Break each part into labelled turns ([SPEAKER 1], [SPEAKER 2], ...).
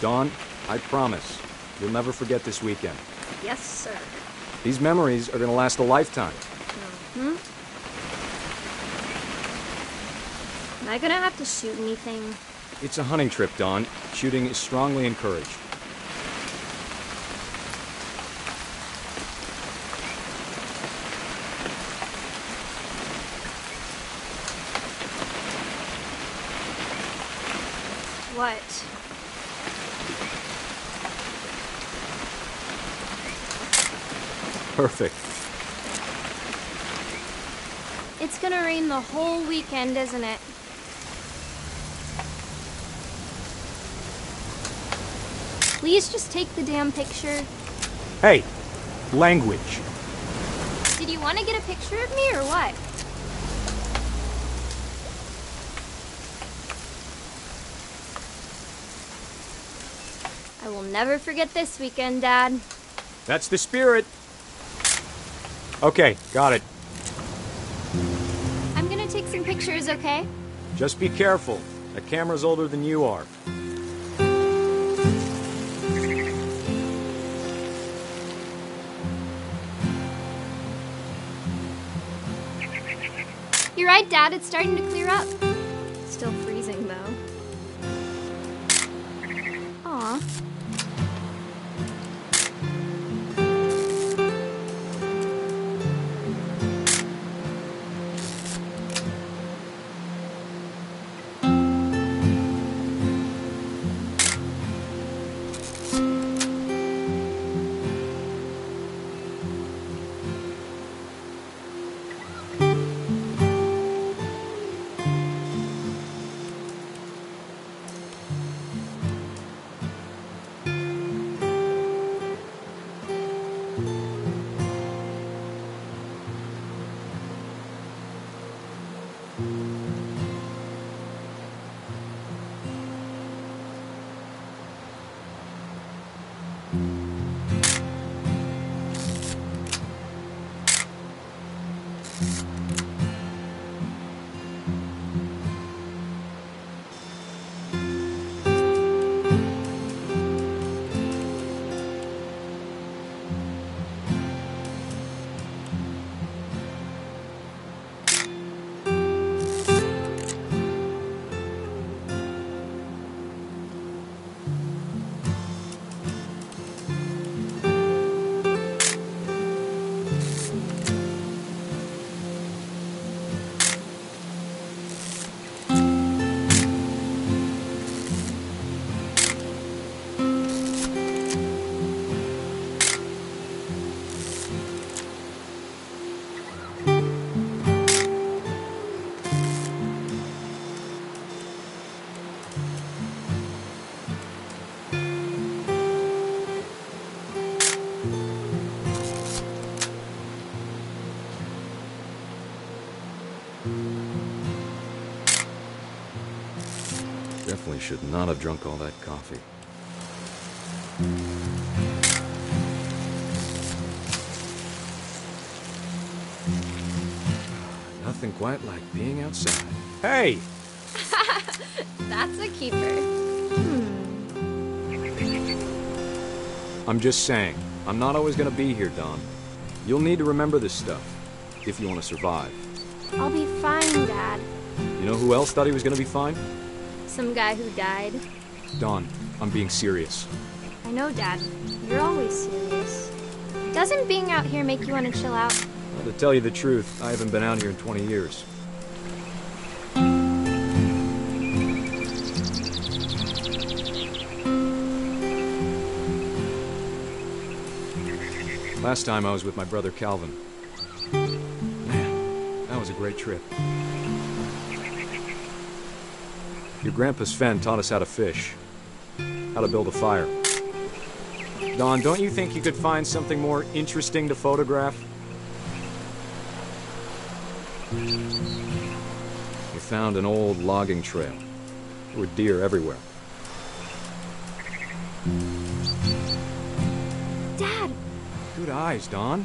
[SPEAKER 1] Dawn, I promise, you'll never forget this weekend.
[SPEAKER 2] Yes, sir.
[SPEAKER 1] These memories are gonna last a lifetime.
[SPEAKER 2] Am I gonna have to shoot anything?
[SPEAKER 1] It's a hunting trip, Dawn. Shooting is strongly encouraged.
[SPEAKER 2] What?
[SPEAKER 1] Perfect.
[SPEAKER 2] It's gonna rain the whole weekend, isn't it? Please just take the damn picture.
[SPEAKER 1] Hey, language.
[SPEAKER 2] Did you want to get a picture of me or what? I will never forget this weekend, Dad.
[SPEAKER 1] That's the spirit. Okay, got it.
[SPEAKER 2] I'm gonna take some pictures, okay?
[SPEAKER 1] Just be careful. That camera's older than you are.
[SPEAKER 2] You're right, Dad. It's starting to clear up. Still freezing, though. Aw.
[SPEAKER 1] Definitely should not have drunk all that coffee. Nothing quite like being outside. Hey!
[SPEAKER 2] That's a keeper.
[SPEAKER 1] I'm just saying, I'm not always gonna be here, Dawn. You'll need to remember this stuff, if you want to survive.
[SPEAKER 2] I'll be fine, Dad.
[SPEAKER 1] You know who else thought he was gonna be fine?
[SPEAKER 2] Some guy who died.
[SPEAKER 1] Dawn, I'm being serious.
[SPEAKER 2] I know, Dad. You're always serious. Doesn't being out here make you want to chill out?
[SPEAKER 1] Well, to tell you the truth, I haven't been out here in 20 years. Last time I was with my brother Calvin. Man, that was a great trip. Your grandpa Sven taught us how to fish, how to build a fire. Dawn, don't you think you could find something more interesting to photograph? We found an old logging trail. There were deer everywhere.
[SPEAKER 2] Dad!
[SPEAKER 1] Good eyes, Dawn.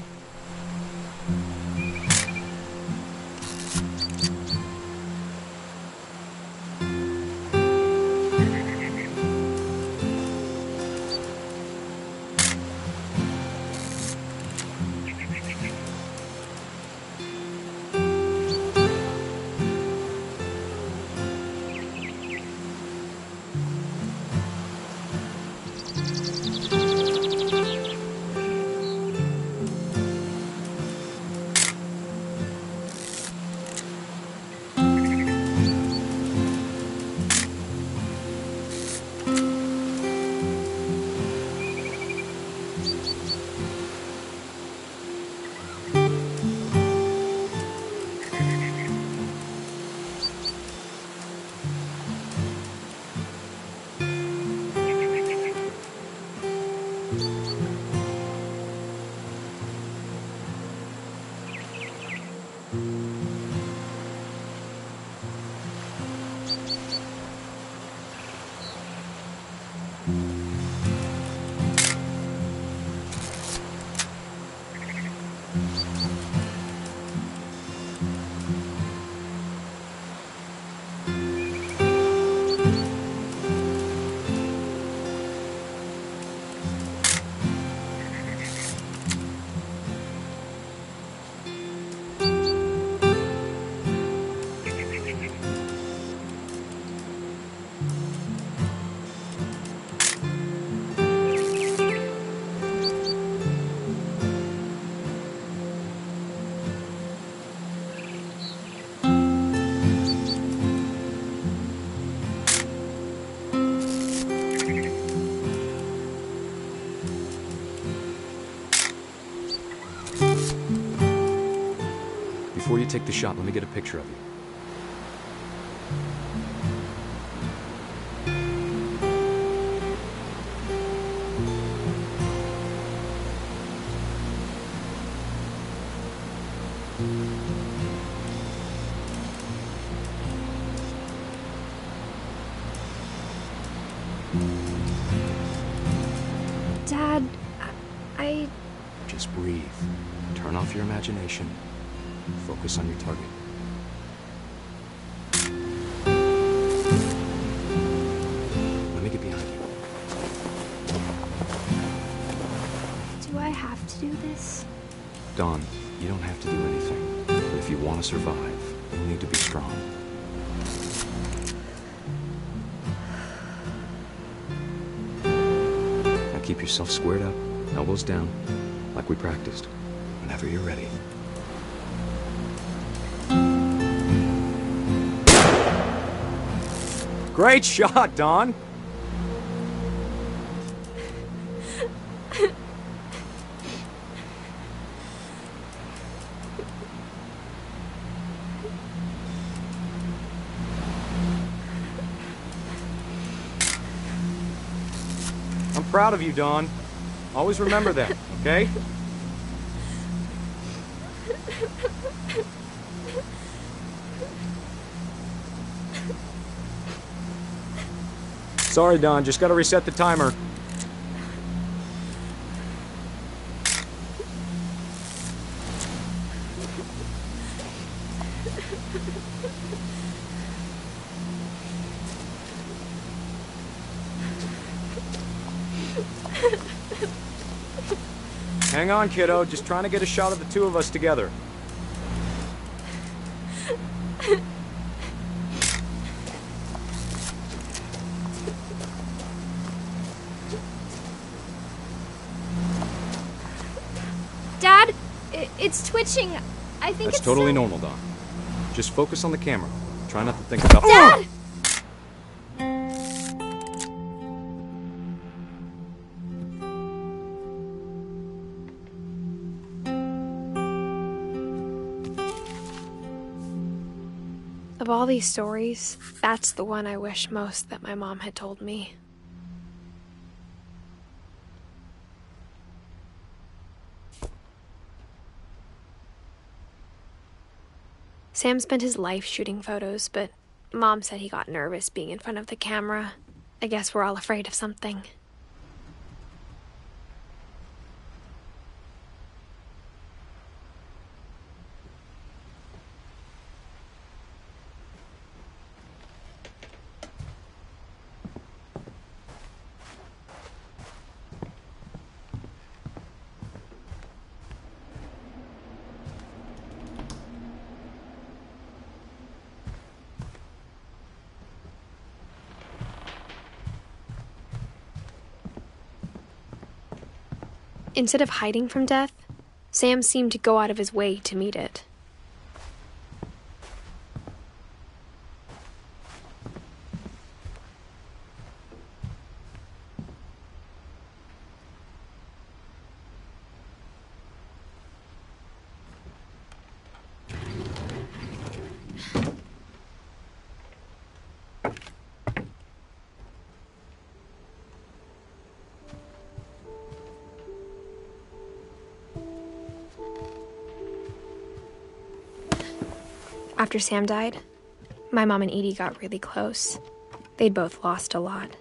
[SPEAKER 1] Before you take the shot, let me get a picture of you.
[SPEAKER 2] Dad, I...
[SPEAKER 1] Just breathe. Turn off your imagination. Focus on your target. Let me get behind you.
[SPEAKER 2] Do I have to do this?
[SPEAKER 1] Dawn, you don't have to do anything. But if you want to survive, you'll need to be strong. Now keep yourself squared up, elbows down, like we practiced. Whenever you're ready. Great shot, Dawn! I'm proud of you, Dawn. Always remember that, okay? Sorry, Dawn, just gotta reset the timer. Hang on, kiddo, just trying to get a shot of the two of us together.
[SPEAKER 2] Dad, it's twitching. I think
[SPEAKER 1] That's
[SPEAKER 2] it's
[SPEAKER 1] totally normal, Dawn. Just focus on the camera. Try not to think about...
[SPEAKER 2] Dad! Of all these stories, that's the one I wish most that my mom had told me. Sam spent his life shooting photos, but Mom said he got nervous being in front of the camera. I guess we're all afraid of something. Instead of hiding from death, Sam seemed to go out of his way to meet it. After Sam died, my mom and Edie got really close. They'd both lost a lot.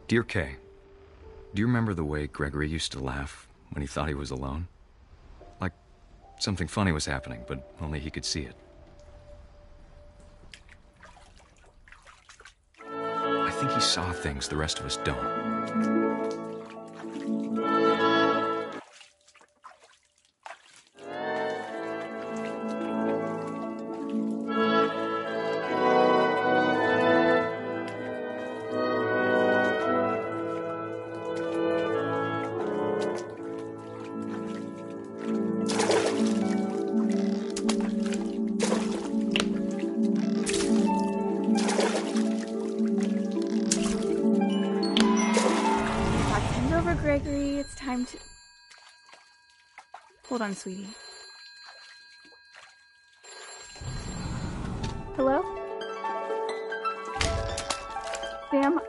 [SPEAKER 3] Dear Kay, do you remember the way Gregory used to laugh when he thought he was alone? Like something funny was happening, but only he could see it. I think he saw things the rest of us don't.
[SPEAKER 4] Gregory, it's time to... Hold on, sweetie. Hello? Sam?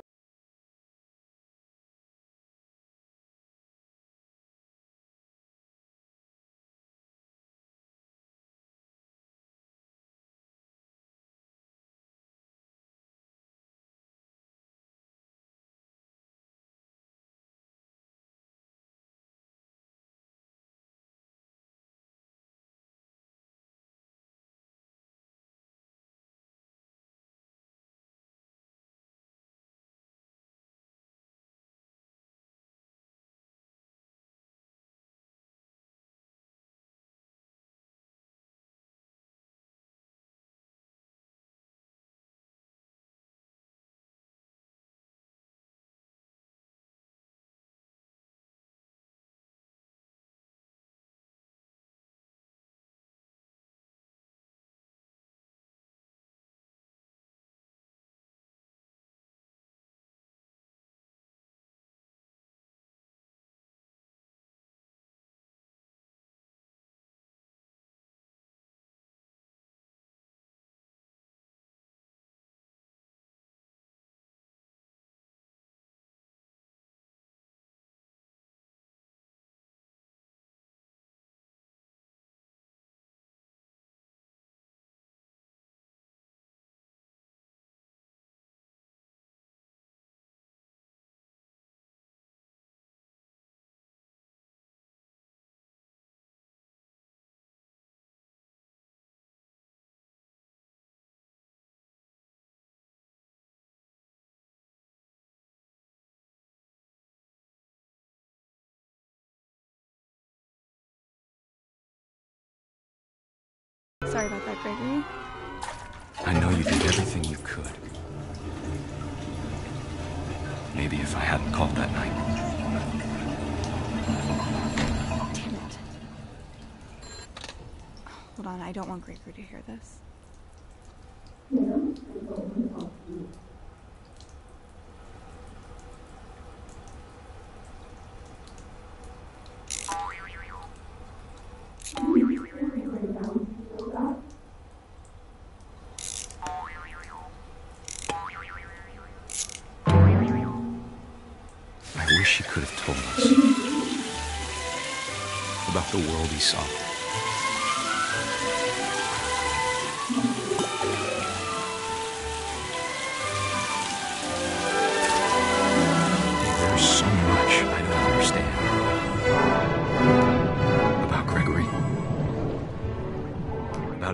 [SPEAKER 4] Sorry about that, Gregory.
[SPEAKER 3] I know you did everything you could. Maybe if I hadn't called that night.
[SPEAKER 4] Damn it. Hold on, I don't want Gregory to hear this.
[SPEAKER 3] I wish he could have told us about the world he saw.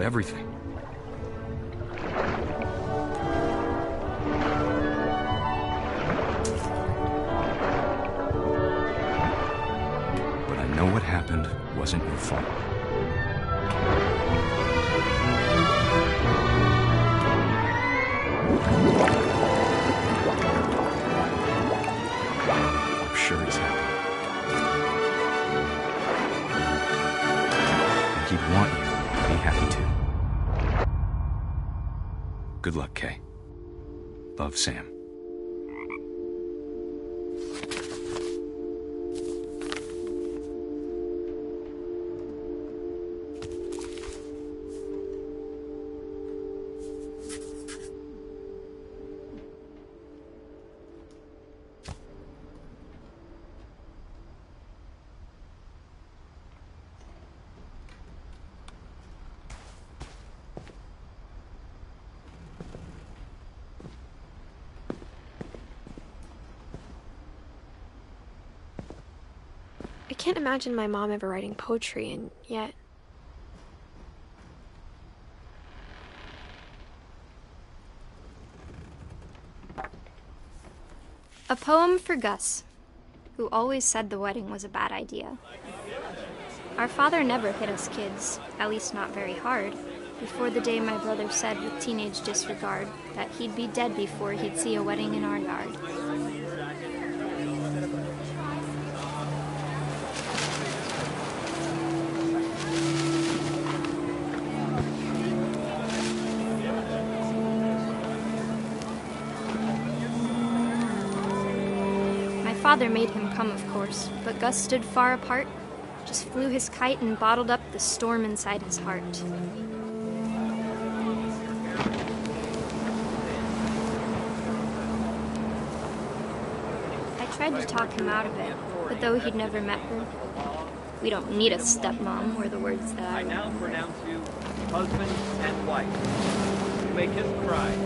[SPEAKER 3] everything. But I know what happened wasn't your fault. I'm sure he's happy. And he'd want you to be happy too. Good luck, Kay. Love, Sam.
[SPEAKER 2] I can't imagine my mom ever writing poetry, and yet...
[SPEAKER 5] A poem for Gus, who always said the wedding was a bad idea. Our father never hit us kids, at least not very hard, before the day my brother said with teenage disregard that he'd be dead before he'd see a wedding in our yard. Father made him come, of course, but Gus stood far apart, just flew his kite and bottled up the storm inside his heart. I tried to talk him out of it, but though he'd never met her, "We don't need a stepmom," were the words that I
[SPEAKER 6] now pronounce you husband and wife. You may kiss bride.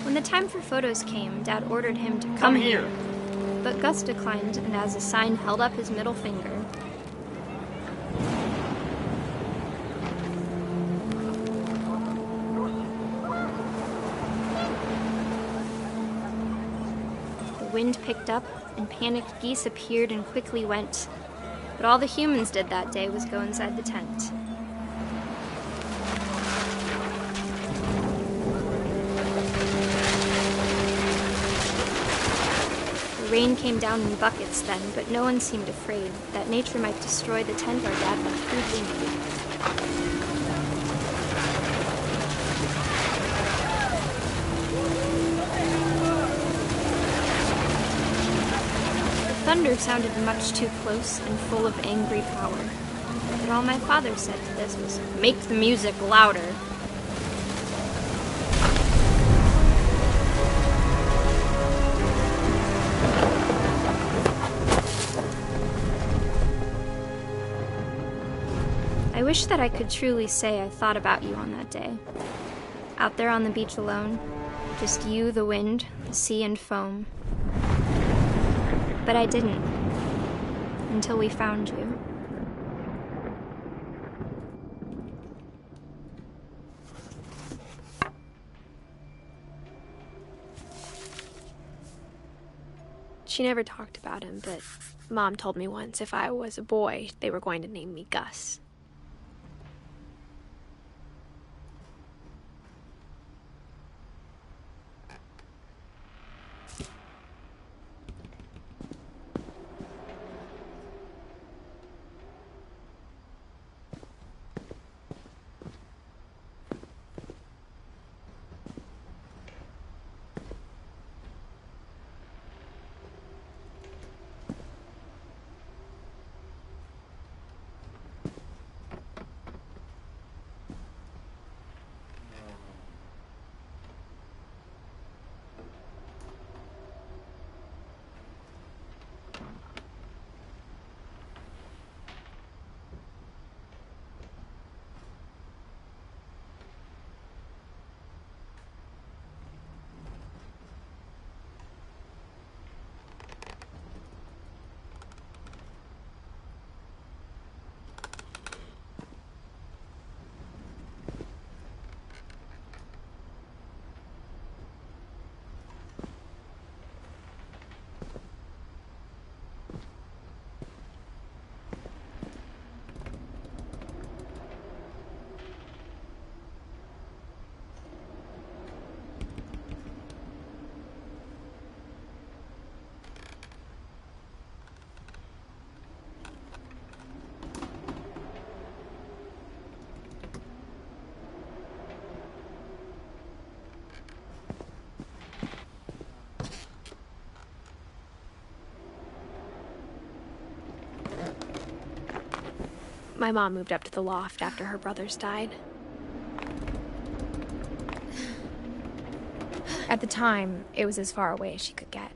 [SPEAKER 5] When the time for photos came, Dad ordered him to come here. But Gus declined, and as a sign held up his middle finger. The wind picked up, and panicked geese appeared and quickly went. But all the humans did that day was go inside the tent. Rain came down in buckets then, but no one seemed afraid that nature might destroy the tent our dad had crudely made. The thunder sounded much too close and full of angry power. But all my father said to this was, "Make the music louder." I wish that I could truly say I thought about you on that day. Out there on the beach alone, just you, the wind, the sea, and foam. But I didn't, until we found you.
[SPEAKER 2] She never talked about him, but Mom told me once if I was a boy, they were going to name me Gus. My mom moved up to the loft after her brothers died. At the time, it was as far away as she could get.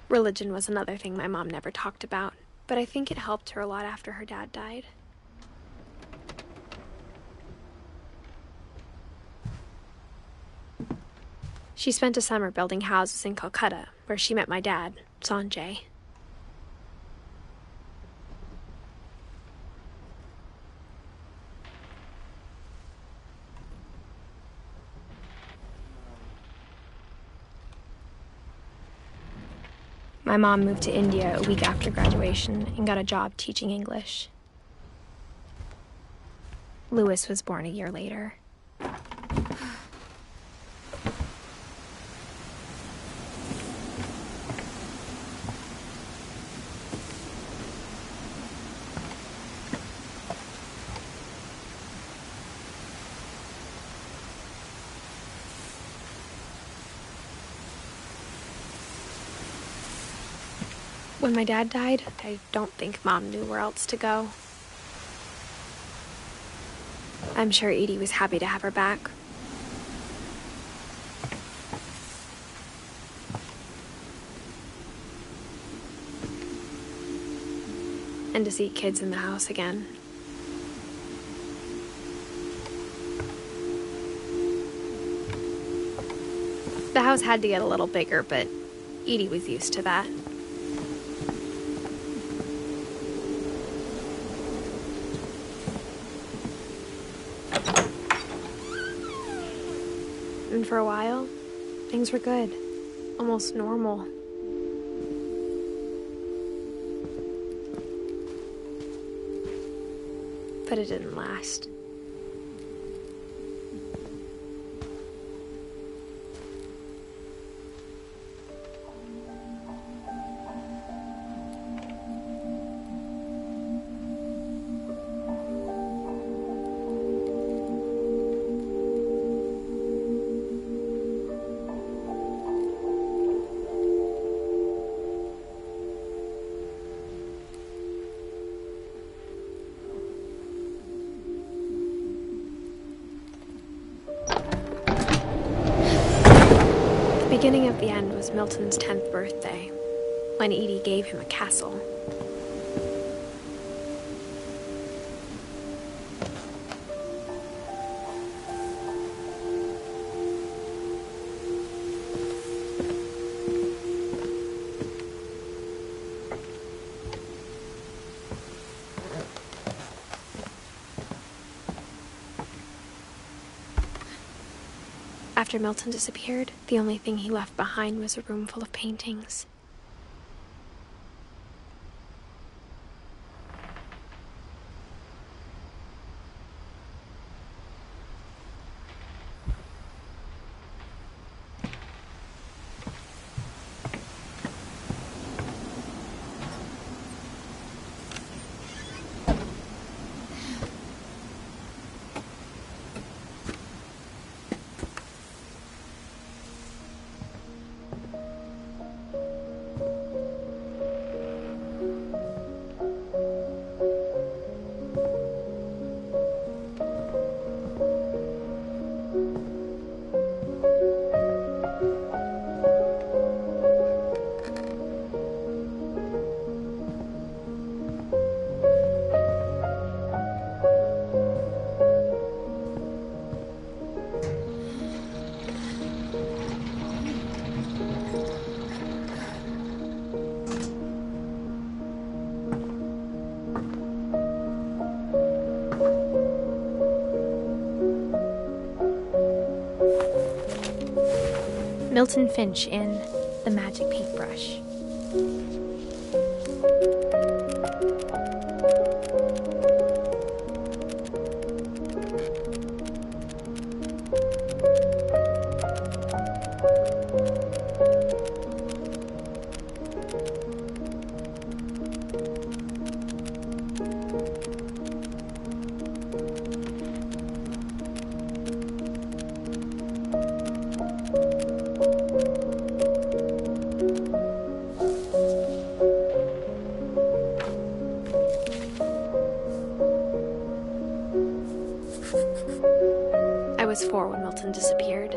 [SPEAKER 2] Religion was another thing my mom never talked about, but I think it helped her a lot after her dad died. She spent a summer building houses in Calcutta, where she met my dad, Sanjay. My mom moved to India a week after graduation and got a job teaching English. Louis was born a year later. When my dad died, I don't think Mom knew where else to go. I'm sure Edie was happy to have her back. And to see kids in the house again. The house had to get a little bigger, but Edie was used to that. And for a while, things were good. Almost normal. But it didn't last. The beginning of the end was Milton's 10th birthday, when Edie gave him a castle. After Milton disappeared, the only thing he left behind was a room full of paintings. Milton Finch in The Magic Paintbrush. was 4 when Milton disappeared.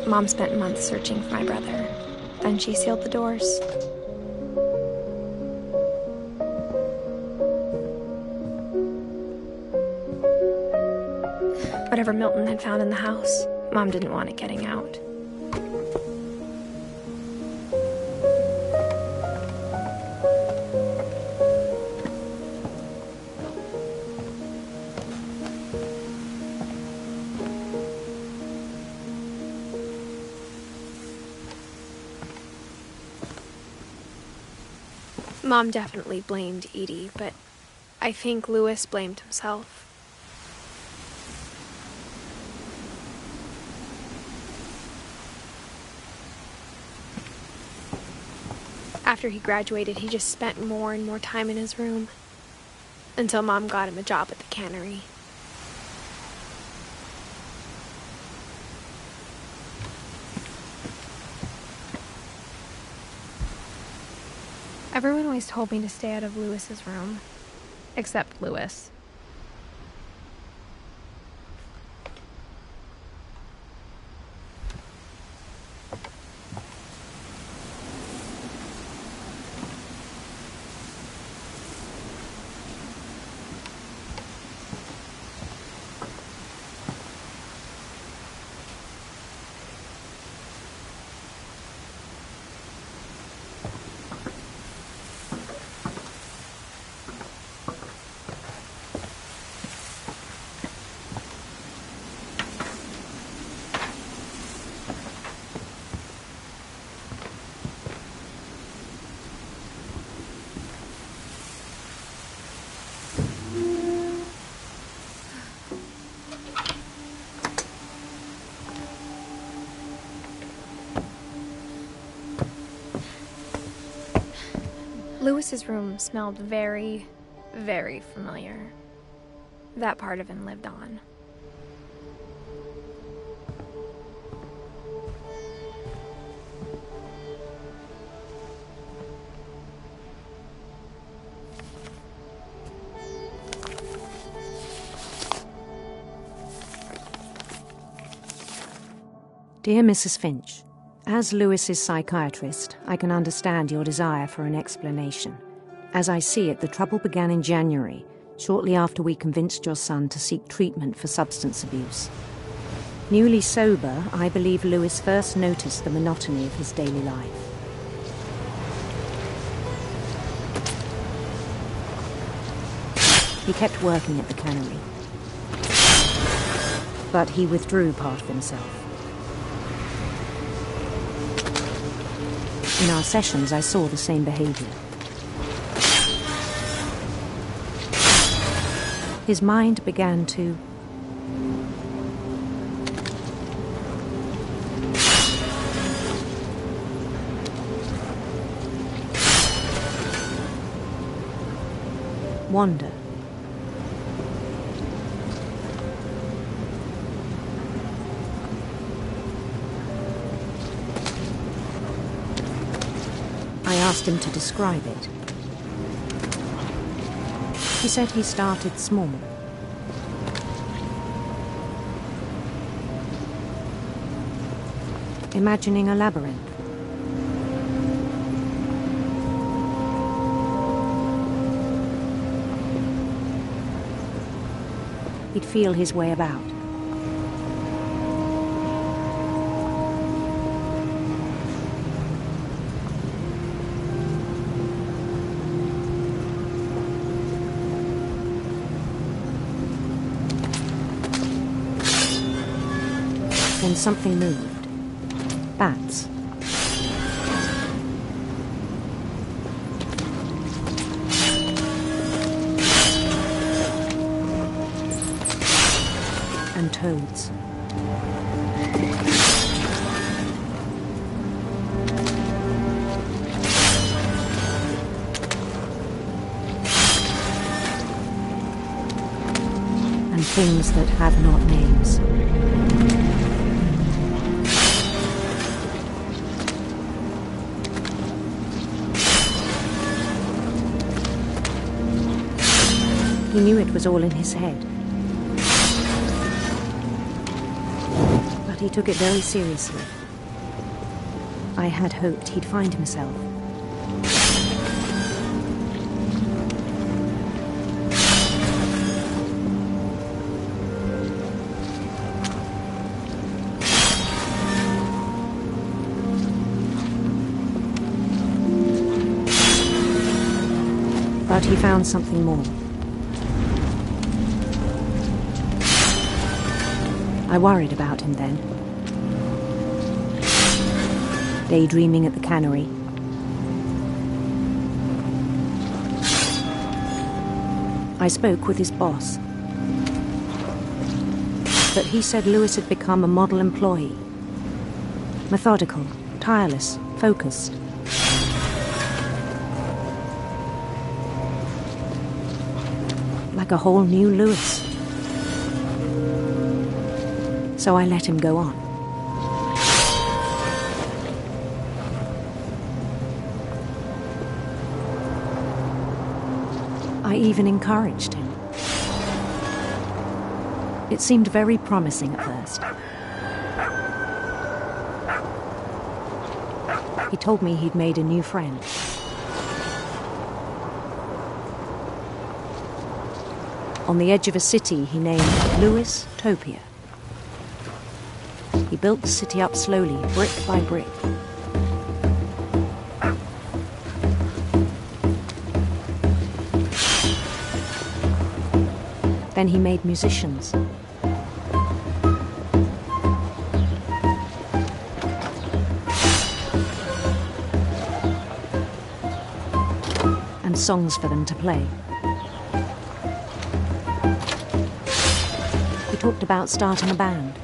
[SPEAKER 2] Mom spent months searching for my brother. Then she sealed the doors. Whatever Milton had found in the house, Mom didn't want it getting out. Mom definitely blamed Edie, but I think Louis blamed himself. After he graduated, he just spent more and more time in his room, until Mom got him a job at the cannery. Everyone always told me to stay out of Louis's room, except Louis. Louis's room smelled very, very familiar. That part of him lived on.
[SPEAKER 7] Dear Mrs. Finch, as Louis's psychiatrist, I can understand your desire for an explanation. As I see it, the trouble began in January, shortly after we convinced your son to seek treatment for substance abuse. Newly sober, I believe Louis first noticed the monotony of his daily life. He kept working at the cannery, but he withdrew part of himself. In our sessions, I saw the same behavior. His mind began to wander. I asked him to describe it. He said he started small. Imagining a labyrinth. He'd feel his way about. Then something moved. Bats. And toads. things that have not names. He knew it was all in his head. But he took it very seriously. I had hoped he'd find himself. But he found something more. I worried about him then. Daydreaming at the cannery. I spoke with his boss. But he said Lewis had become a model employee. Methodical, tireless, focused. Like a whole new Lewis. So I let him go on. I even encouraged him. It seemed very promising at first. He told me he'd made a new friend. On the edge of a city he named Lewis Topia. He built the city up slowly, brick by brick. Then he made musicians. And songs for them to play. He talked about starting a band.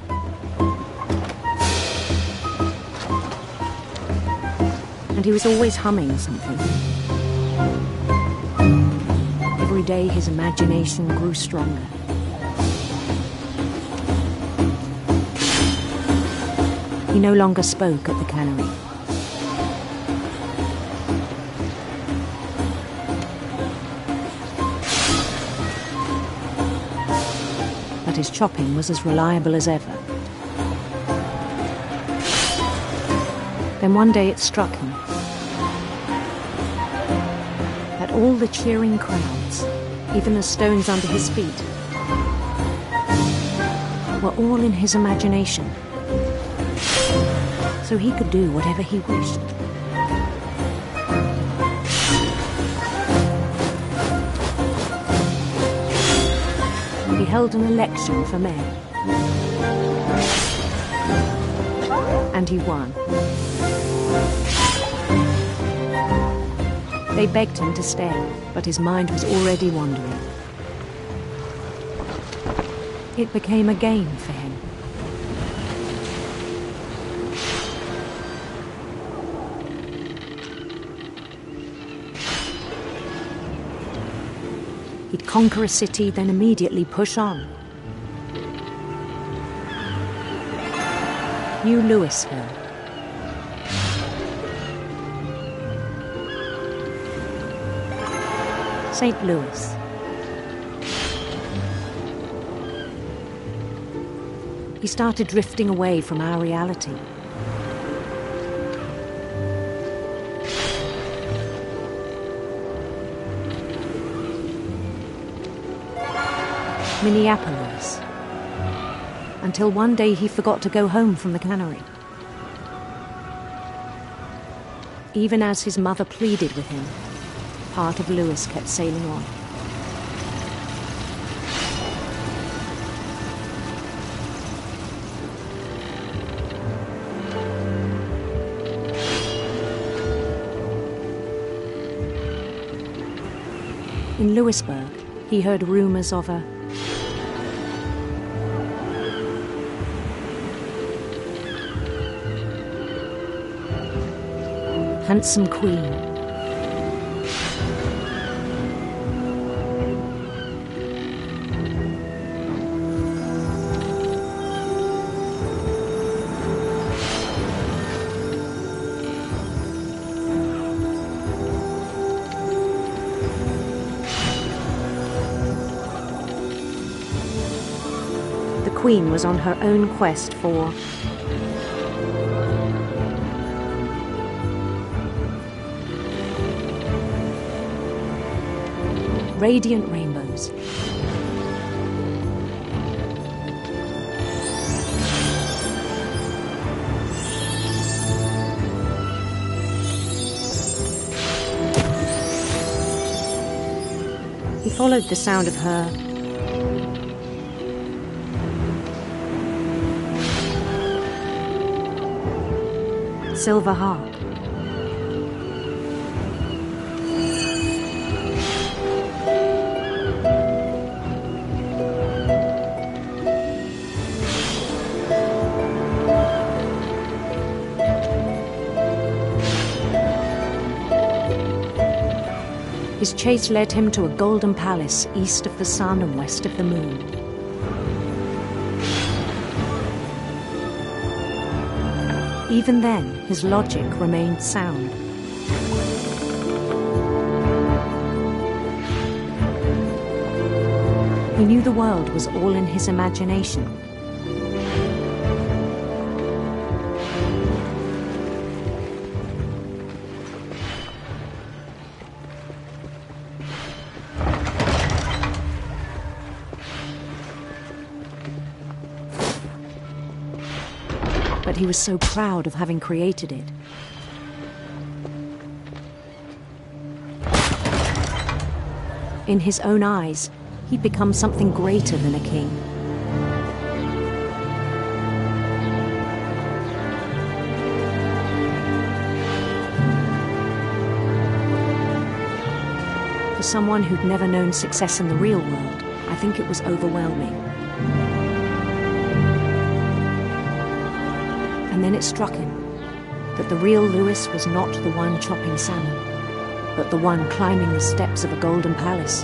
[SPEAKER 7] And he was always humming something. Every day his imagination grew stronger. He no longer spoke at the cannery. But his chopping was as reliable as ever. Then one day it struck him that all the cheering crowds, even the stones under his feet, were all in his imagination, so he could do whatever he wished. He held an election for mayor, and he won. They begged him to stay, but his mind was already wandering. It became a game for him. He'd conquer a city, then immediately push on. New Louisville. St. Louis. He started drifting away from our reality. Minneapolis. Until one day he forgot to go home from the cannery. Even as his mother pleaded with him, part of Lewis kept sailing on. In Lewisburg, he heard rumors of a handsome queen. queen was on her own quest for radiant rainbows. He followed the sound of her silver harp. His chase led him to a golden palace east of the sun and west of the moon. Even then, his logic remained sound. He knew the world was all in his imagination. But he was so proud of having created it. In his own eyes, he'd become something greater than a king. For someone who'd never known success in the real world, I think it was overwhelming. And then it struck him that the real Lewis was not the one chopping salmon, but the one climbing the steps of a golden palace.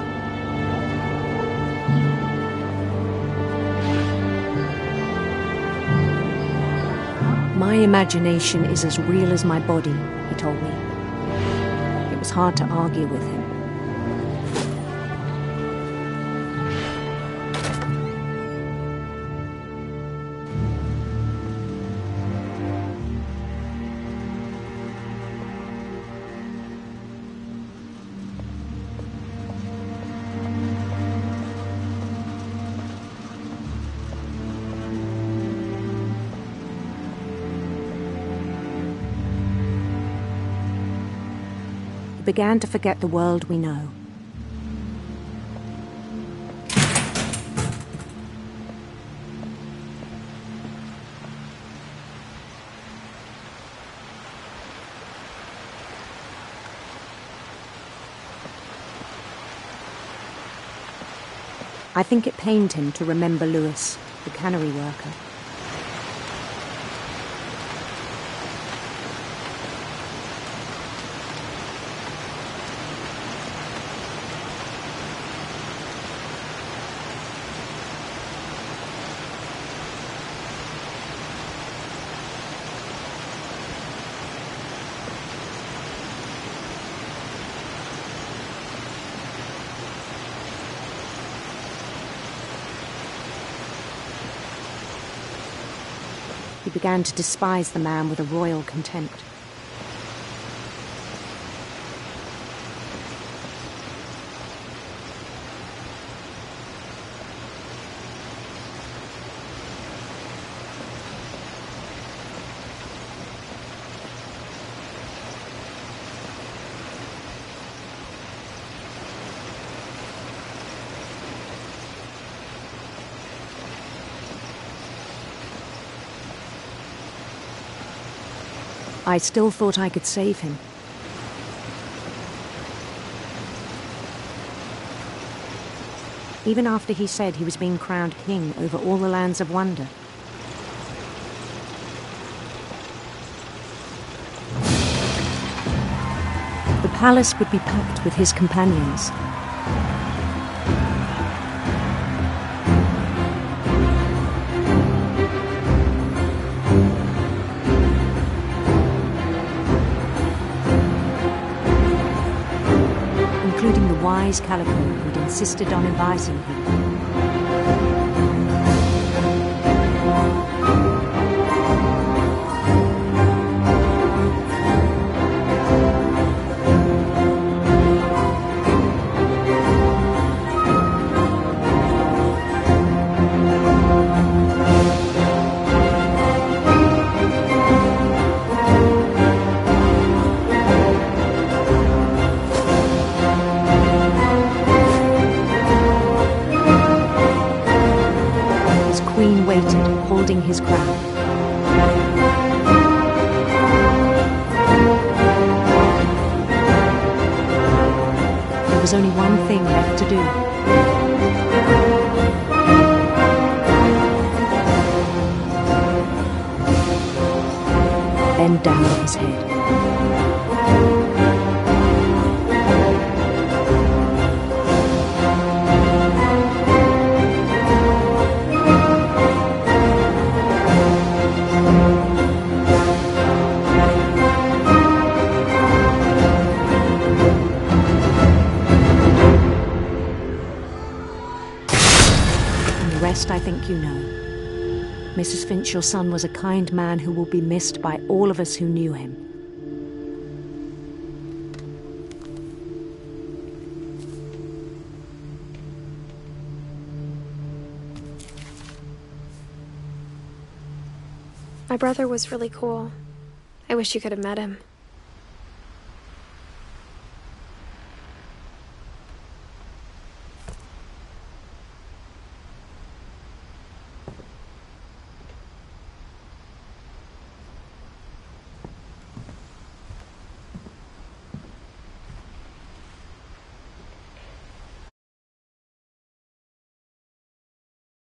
[SPEAKER 7] My imagination is as real as my body, he told me. It was hard to argue with him. Began to forget the world we know. I think it pained him to remember Lewis, the cannery worker. He began to despise the man with a royal contempt. I still thought I could save him. Even after he said he was being crowned king over all the lands of wonder. The palace would be packed with his companions. Including the wise Calico who'd insisted on advising him. was only one thing left to do. Bend down on his head. I think you know. Mrs. Finch, your son was a kind man who will be missed by all of us who knew him.
[SPEAKER 2] My brother was really cool. I wish you could have met him.